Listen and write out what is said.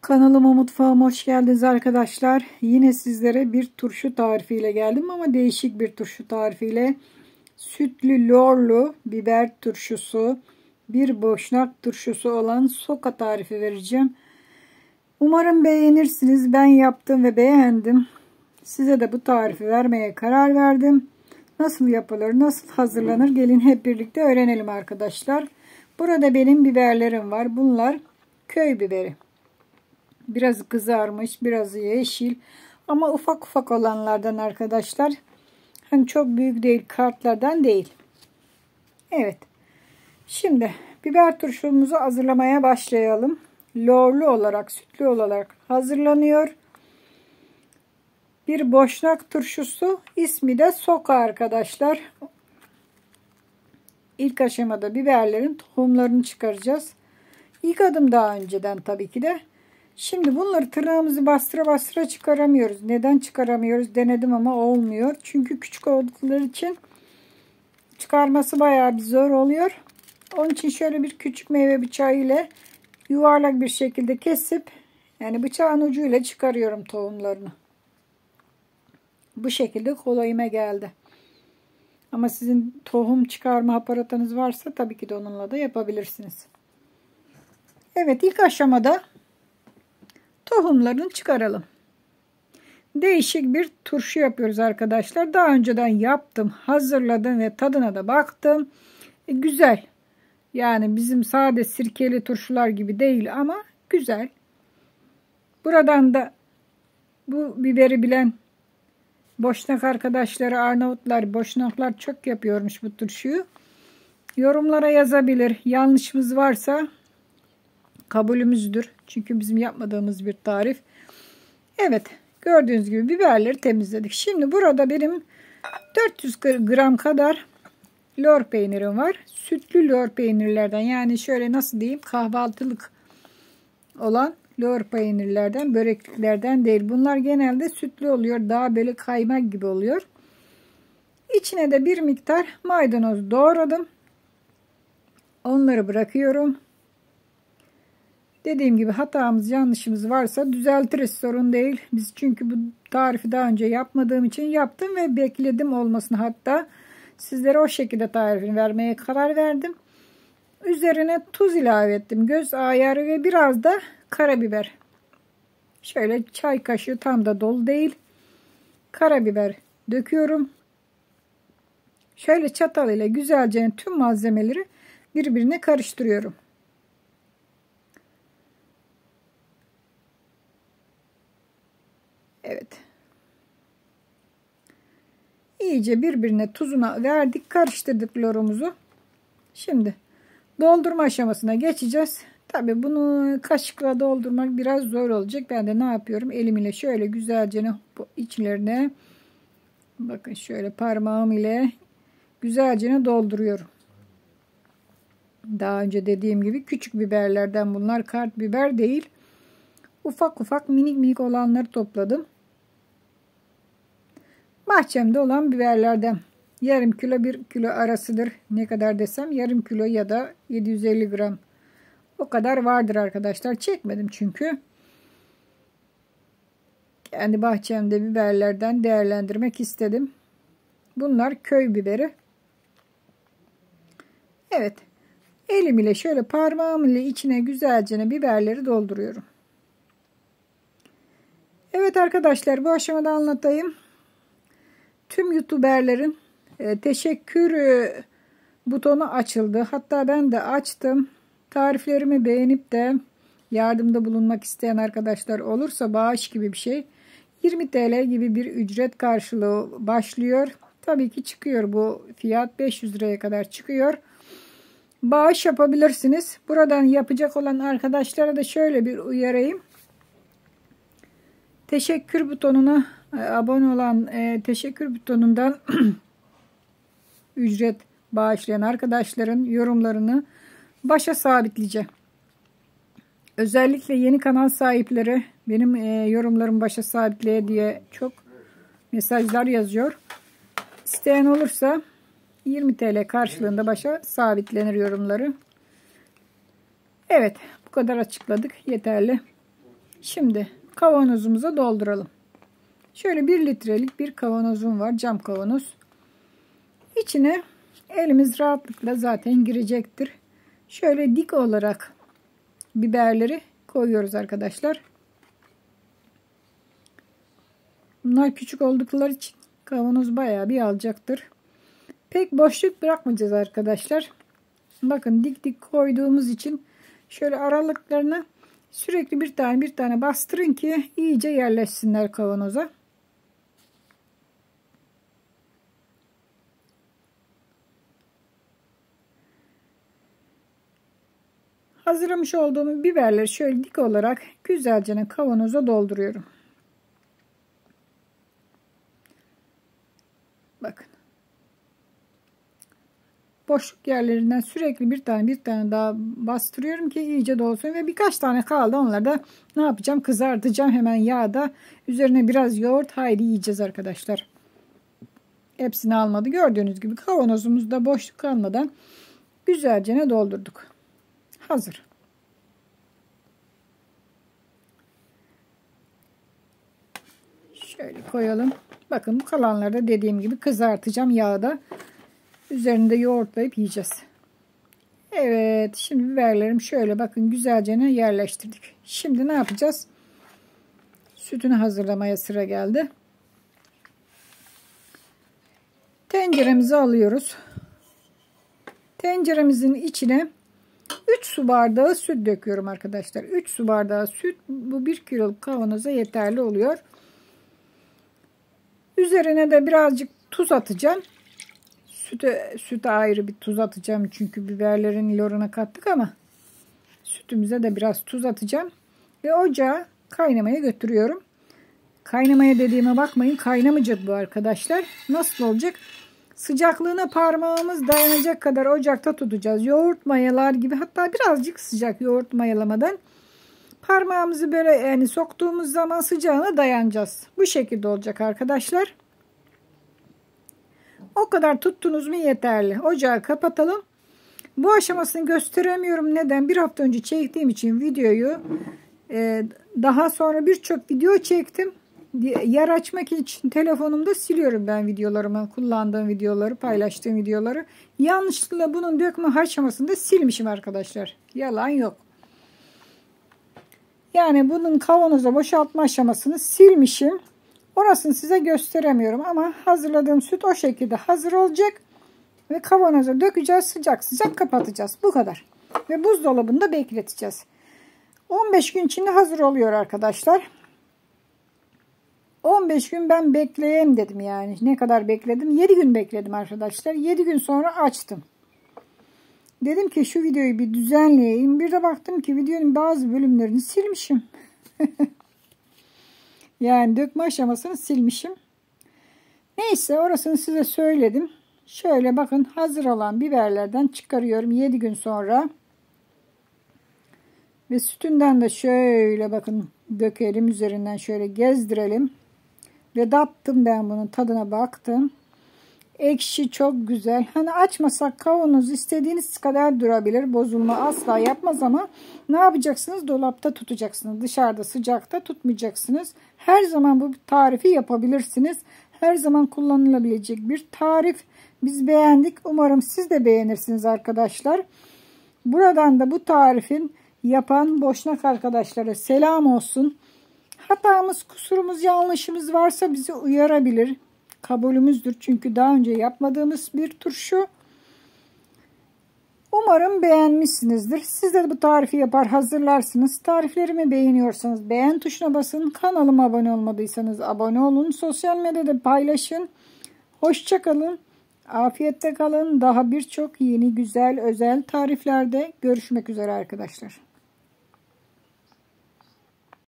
Kanalıma, mutfağıma hoş geldiniz arkadaşlar. Yine sizlere bir turşu tarifiyle geldim ama değişik bir turşu tarifiyle. Sütlü lorlu biber turşusu, bir boşnak turşusu olan soka tarifi vereceğim. Umarım beğenirsiniz. Ben yaptım ve beğendim. Size de bu tarifi vermeye karar verdim. Nasıl yapılır, nasıl hazırlanır gelin hep birlikte öğrenelim arkadaşlar. Burada benim biberlerim var. Bunlar köy biberi. Biraz kızarmış, biraz yeşil ama ufak ufak olanlardan arkadaşlar. Hani çok büyük değil, kartlardan değil. Evet. Şimdi biber turşumuzu hazırlamaya başlayalım. Lorlu olarak, sütlü olarak hazırlanıyor. Bir boşnak turşusu, ismi de soka arkadaşlar. İlk aşamada biberlerin tohumlarını çıkaracağız. Yıkadım daha önceden tabii ki de. Şimdi bunları tırnağımızı bastıra bastıra çıkaramıyoruz. Neden çıkaramıyoruz? Denedim ama olmuyor. Çünkü küçük oldukları için çıkarması bayağı bir zor oluyor. Onun için şöyle bir küçük meyve bıçağı ile yuvarlak bir şekilde kesip yani bıçağın ucuyla çıkarıyorum tohumlarını. Bu şekilde kolayıma geldi. Ama sizin tohum çıkarma aparatınız varsa tabii ki de onunla da yapabilirsiniz. Evet, ilk aşamada tohumlarını çıkaralım. Değişik bir turşu yapıyoruz arkadaşlar. Daha önceden yaptım, hazırladım ve tadına da baktım. Güzel. Yani bizim sade sirkeli turşular gibi değil ama güzel. Buradan da bu biberi bilen Boşnak arkadaşları, Arnavutlar, Boşnaklar çok yapıyormuş bu turşuyu. Yorumlara yazabilir. Yanlışımız varsa kabulümüzdür. Çünkü bizim yapmadığımız bir tarif. Evet, gördüğünüz gibi biberleri temizledik. Şimdi burada benim 400 gram kadar lor peynirim var. Sütlü lor peynirlerden, yani şöyle nasıl diyeyim, kahvaltılık olan lor peynirlerden, böreklerden değil. Bunlar genelde sütlü oluyor. Daha böyle kaymak gibi oluyor. İçine de bir miktar maydanoz doğradım. Onları bırakıyorum. Dediğim gibi hatamız, yanlışımız varsa düzeltiriz, sorun değil. Biz çünkü bu tarifi daha önce yapmadığım için yaptım ve bekledim olmasını, hatta sizlere o şekilde tarifini vermeye karar verdim. Üzerine tuz ilave ettim, göz ayarı ve biraz da karabiber. Şöyle çay kaşığı, tam da dolu değil, karabiber döküyorum. Şöyle çatal ile güzelce tüm malzemeleri birbirine karıştırıyorum. Evet. İyice birbirine tuzuna verdik, karıştırdık lorumuzu. Şimdi doldurma aşamasına geçeceğiz. Tabii bunu kaşıkla doldurmak biraz zor olacak. Ben de ne yapıyorum? Elim ile şöyle güzelce içlerine, bakın şöyle parmağım ile güzelce dolduruyorum. Daha önce dediğim gibi küçük biberlerden bunlar, kart biber değil. Ufak ufak minik minik olanları topladım. Bahçemde olan biberlerden yarım kilo 1 kilo arasıdır. Ne kadar desem yarım kilo ya da 750 gram. O kadar vardır arkadaşlar. Çekmedim çünkü. Kendi bahçemde biberlerden değerlendirmek istedim. Bunlar köy biberi. Evet. Elim ile şöyle parmağım ile içine güzelce biberleri dolduruyorum. Evet arkadaşlar, bu aşamada anlatayım. Tüm YouTuber'lerin teşekkür butonu açıldı. Hatta ben de açtım. Tariflerimi beğenip de yardımda bulunmak isteyen arkadaşlar olursa bağış gibi bir şey, 20 TL gibi bir ücret karşılığı başlıyor. Tabii ki çıkıyor, bu fiyat 500 liraya kadar çıkıyor. Bağış yapabilirsiniz. Buradan yapacak olan arkadaşlara da şöyle bir uyarayım. Teşekkür butonuna abone olan, teşekkür butonundan ücret bağışlayan arkadaşların yorumlarını başa sabitleyeceğim. Özellikle yeni kanal sahipleri benim yorumlarımı başa sabitleye diye çok mesajlar yazıyor. İsteyen olursa 20 TL karşılığında başa sabitlenir yorumları. Evet, bu kadar açıkladık, yeterli. Şimdi kavanozumuza dolduralım. Şöyle 1 litrelik bir kavanozum var. Cam kavanoz. İçine elimiz rahatlıkla zaten girecektir. Şöyle dik olarak biberleri koyuyoruz arkadaşlar. Bunlar küçük oldukları için kavanoz bayağı bir alacaktır. Pek boşluk bırakmayacağız arkadaşlar. Bakın dik dik koyduğumuz için şöyle aralıklarına sürekli bir tane bastırın ki iyice yerleşsinler kavanoza. Hazırlamış olduğum biberleri şöyle dik olarak güzelce kavanoza dolduruyorum. Bakın. Boşluk yerlerinden sürekli bir tane daha bastırıyorum ki iyice dolsun ve birkaç tane kaldı. Onları da ne yapacağım? Kızartacağım hemen yağda. Üzerine biraz yoğurt. Haydi yiyeceğiz arkadaşlar. Hepsini almadı. Gördüğünüz gibi kavanozumuzda boşluk kalmadan güzelce doldurduk. Hazır. Şöyle koyalım. Bakın bu kalanları da dediğim gibi kızartacağım yağda. Üzerinde yoğurtlayıp yiyeceğiz. Evet. Şimdi biberlerim şöyle bakın güzelce yerleştirdik. Şimdi ne yapacağız? Sütünü hazırlamaya sıra geldi. Tenceremizi alıyoruz. Tenceremizin içine 3 su bardağı süt döküyorum arkadaşlar. 3 su bardağı süt bu 1 kiloluk kavanoza yeterli oluyor. Üzerine de birazcık tuz atacağım. Süte ayrı bir tuz atacağım. Çünkü biberlerin loruna kattık ama sütümüze de biraz tuz atacağım. Ve ocağa kaynamaya götürüyorum. Kaynamaya dediğime bakmayın. Kaynamayacak bu arkadaşlar. Nasıl olacak? Sıcaklığına parmağımız dayanacak kadar ocakta tutacağız. Yoğurt mayalar gibi, hatta birazcık sıcak yoğurt mayalamadan parmağımızı böyle yani soktuğumuz zaman sıcağına dayanacağız. Bu şekilde olacak arkadaşlar. O kadar tuttunuz mu yeterli. Ocağı kapatalım. Bu aşamasını gösteremiyorum. Neden? Bir hafta önce çektiğim için videoyu daha sonra birçok video çektim. Yer açmak için telefonumda siliyorum ben videolarımı. Kullandığım videoları, paylaştığım videoları. Yanlışlıkla bunun dökme aşamasında silmişim arkadaşlar. Yalan yok. Yani bunun kavanoza boşaltma aşamasını silmişim. Orasını size gösteremiyorum ama hazırladığım süt o şekilde hazır olacak. Ve kavanoza dökeceğiz. Sıcak sıcak kapatacağız. Bu kadar. Ve buzdolabında bekleteceğiz. 15 gün içinde hazır oluyor arkadaşlar. 15 gün ben bekleyeyim dedim yani. Ne kadar bekledim? 7 gün bekledim arkadaşlar. 7 gün sonra açtım. Dedim ki şu videoyu bir düzenleyeyim. Bir de baktım ki videonun bazı bölümlerini silmişim. Yani dökme aşamasını silmişim. Neyse orasını size söyledim. Şöyle bakın hazır olan biberlerden çıkarıyorum 7 gün sonra. Ve sütünden de şöyle bakın dökelim, üzerinden şöyle gezdirelim. Ve dattım ben bunun tadına baktım. Ekşi çok güzel. Hani açmasak kavanoz istediğiniz kadar durabilir. Bozulma asla yapmaz ama ne yapacaksınız? Dolapta tutacaksınız. Dışarıda sıcakta tutmayacaksınız. Her zaman bu tarifi yapabilirsiniz. Her zaman kullanılabilecek bir tarif. Biz beğendik. Umarım siz de beğenirsiniz arkadaşlar. Buradan da bu tarifin yapan Boşnak arkadaşlara selam olsun. Hatamız, kusurumuz, yanlışımız varsa bizi uyarabilir. Kabulümüzdür. Çünkü daha önce yapmadığımız bir turşu. Umarım beğenmişsinizdir. Siz de bu tarifi yapar hazırlarsınız. Tariflerimi beğeniyorsanız beğen tuşuna basın. Kanalıma abone olmadıysanız abone olun. Sosyal medyada paylaşın. Hoşça kalın. Afiyette kalın. Daha birçok yeni güzel özel tariflerde görüşmek üzere arkadaşlar.